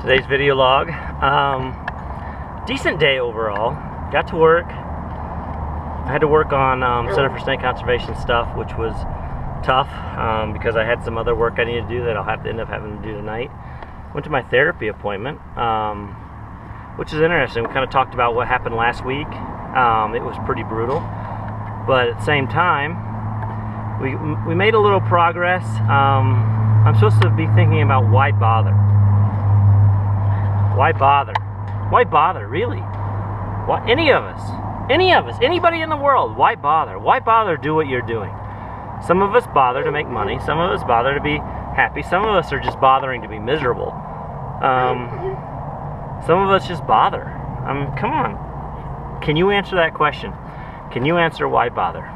Today's video log. Decent day overall. Got to work. I had to work on Center for Snake Conservation stuff, which was tough because I had some other work I needed to do that I'll have to end up having to do tonight. Went to my therapy appointment, which is interesting. We kind of talked about what happened last week. It was pretty brutal, but at the same time, we made a little progress. I'm supposed to be thinking about why bother. Why bother? Why bother, really? Why, any of us, anybody in the world, why bother? Why bother do what you're doing? Some of us bother to make money, some of us bother to be happy, some of us are just bothering to be miserable. Some of us just bother. Come on. Can you answer that question? Can you answer why bother?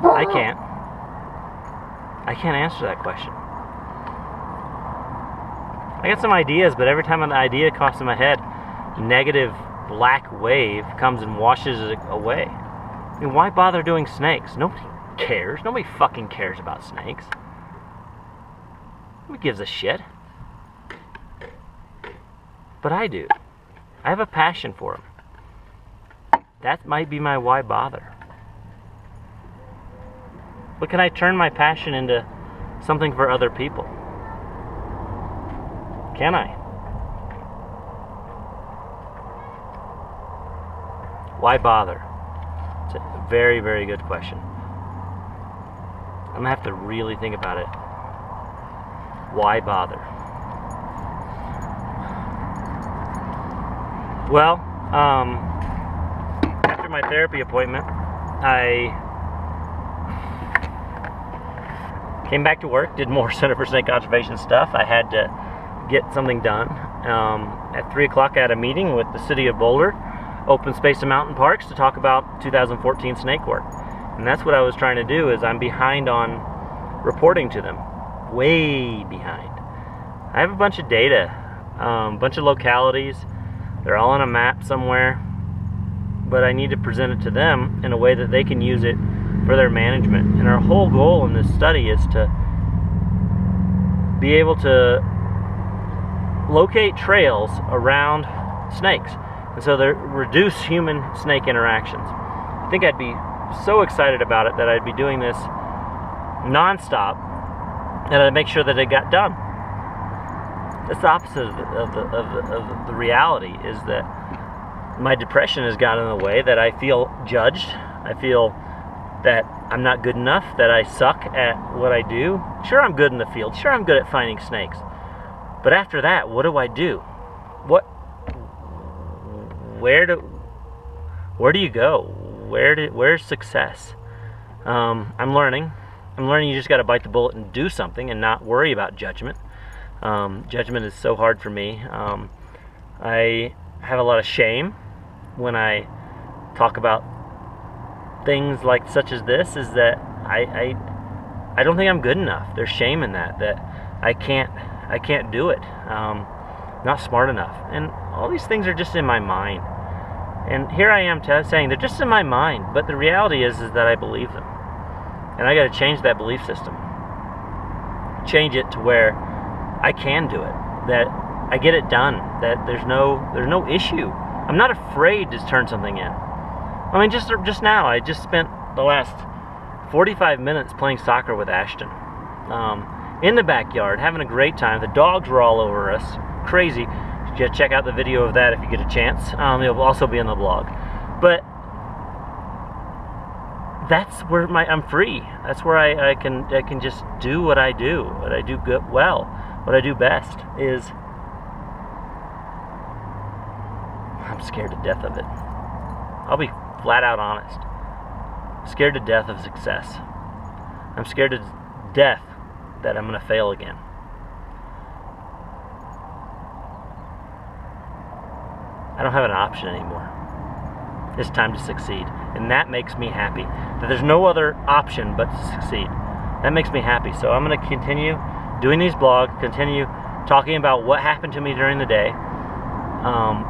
I can't. I can't answer that question. I got some ideas, but every time an idea coughs in my head, a negative black wave comes and washes it away. I mean, why bother doing snakes? Nobody cares. Nobody fucking cares about snakes. Nobody gives a shit. But I do. I have a passion for them. That might be my why bother. But can I turn my passion into something for other people? Can I? Why bother? It's a very, very good question. I'm gonna have to really think about it. Why bother? Well, after my therapy appointment, I came back to work, did more Center for Snake Conservation stuff. I had to get something done. At 3 o'clock I had a meeting with the city of Boulder, open space and mountain parks, to talk about 2014 snake work. And that's what I was trying to do. Is I'm behind on reporting to them. Way behind. I have a bunch of data, a bunch of localities. They're all on a map somewhere, but I need to present it to them in a way that they can use it for their management. And our whole goal in this study is to be able to locate trails around snakes, and so they reduce human-snake interactions. I think I'd be so excited about it that I'd be doing this non-stop, and I'd make sure that it got done. That's the opposite of the reality, is that my depression has gotten in the way, that I feel judged, I feel that I'm not good enough, that I suck at what I do. Sure, I'm good in the field, sure, I'm good at finding snakes. But after that, what do I do? Where do you go? Where's success? I'm learning you just got to bite the bullet and do something and not worry about judgment. Judgment is so hard for me. I have a lot of shame when I talk about things like such as this, is that I don't think I'm good enough. There's shame in that I can't do it. Not smart enough. And all these things are just in my mind. And here I am saying they're just in my mind, but the reality is that I believe them. And I got to change that belief system. Change it to where I can do it, that I get it done, that there's no issue. I'm not afraid to turn something in. I mean, just now, I just spent the last 45 minutes playing soccer with Ashton. In the backyard, having a great time. The dogs were all over us. Crazy. You should check out the video of that if you get a chance. It'll also be in the blog. But that's where I'm free. That's where I can just do what I do. What I do good, well. What I do best is, I'm scared to death of it. I'll be flat out honest. I'm scared to death of success. I'm scared to death that I'm going to fail again. I don't have an option anymore. It's time to succeed. And that makes me happy. That there's no other option but to succeed. That makes me happy. So I'm going to continue doing these blogs, continue talking about what happened to me during the day.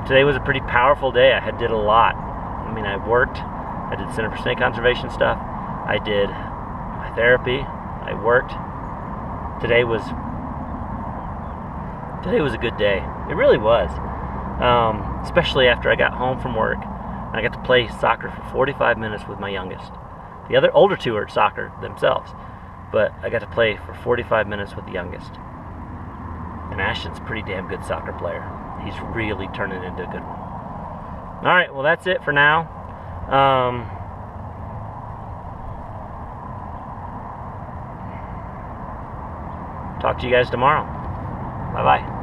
Today was a pretty powerful day. I did a lot. I mean, I worked. I did Center for Snake Conservation stuff. I did my therapy. I worked. Today was Today was a good day. It really was. Especially after I got home from work. I got to play soccer for 45 minutes with my youngest. The other older two are at soccer themselves, but I got to play for 45 minutes with the youngest. And Ashton's a pretty damn good soccer player. He's really turning into a good one. All right, well, that's it for now. Talk to you guys tomorrow. Bye-bye.